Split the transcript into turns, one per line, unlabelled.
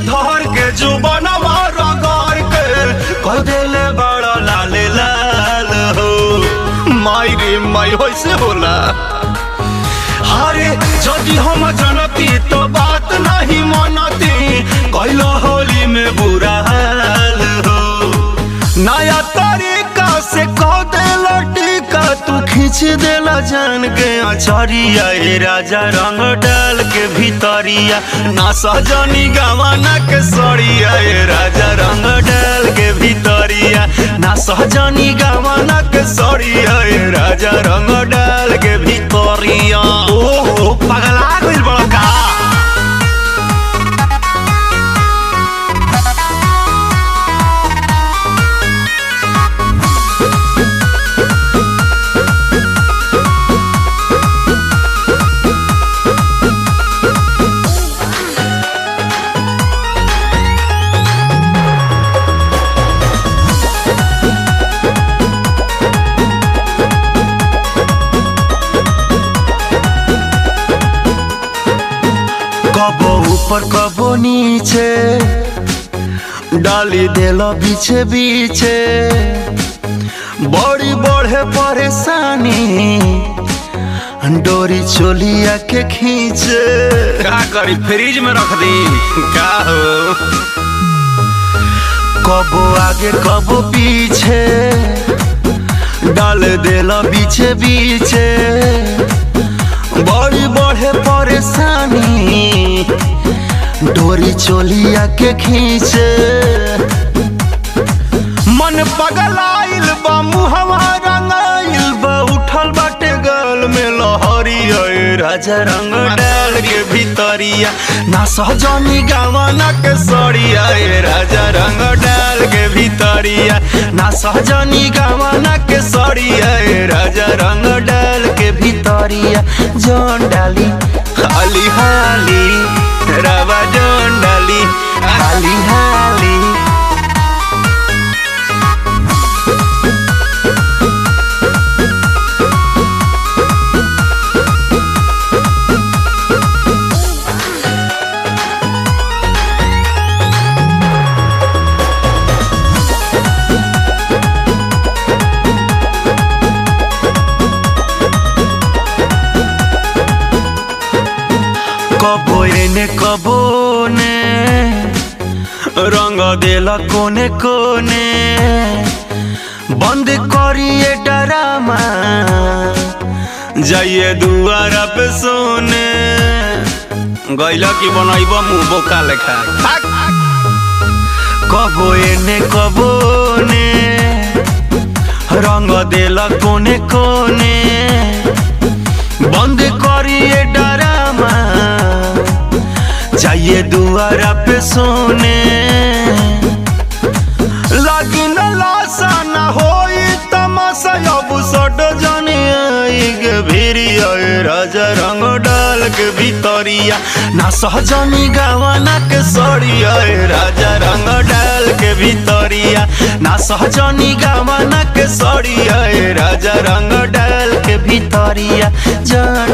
धर के जुबनवा रगड़ के कह देले बड़ा लाल लाल हो। माई रे माई होइसे होला। अरे जदि हम जनती तो बात नहीं मनती, कैलो होली में बुरा हाल हो। नया तरीका से कह देला टीका, तू खींच देला जान के अचरिया। ए राजा रंग डाल के भीतरिया, ना सजनी गवाना के सड़िया। ए राजा रंग डाल के भीतरिया, ना सहजनी गवाना के सड़िया। ए राजा रंग डाल के भीतरिया। ओहो पगला गइल बड़ा का। कबो ऊपर कबो नीचे डाली देला बीचे बीचे, बड़ी बढ़े परेशानी डोरी चोलिया के खींचे। का करी फ्रिज में रख दी का हो। कबो आगे कबो पीछे डाल देला बीचे बीचे, बड़ी बढ़े परेशानी डोरी चोलिया के खींचे। मन पगलाइल बा मुहवा रंगाइल बा, उठल बाटे गल में लहरिया। ए राजा रंग डाल के भीतरिया, ना सहजनी गवाना के सड़िया। ए राजा रंग डाल के भीतरिया, ना सहजनी गवाना के सड़िया। ए राजा रंग डाल के भीतरिया। जौन डाली हाली हाली रवा, जौन डाली हाली हाली। कबो एने कबो ने रंग देला कोने कोने, बंद करिए डरामा जाइए दुआरा पे सोने। गैला की बनाइब मुँह बोका लेखा। कबो एने कबो ने रंग देला कोने कोने, बंद करिए डरामा जाइए दुआरा पे सोने। लगी न लाशा न होई तमाशा, अब सट जाने आई के भिरिया। ए राजा रंग डाल के भीतरिया, ना सहजनी गवाना के सड़िया। ए राजा रंग डाल के भीतरिया, ना सहजनी गवाना के सड़िया। ए राजा रंग डाल के भीतरिया।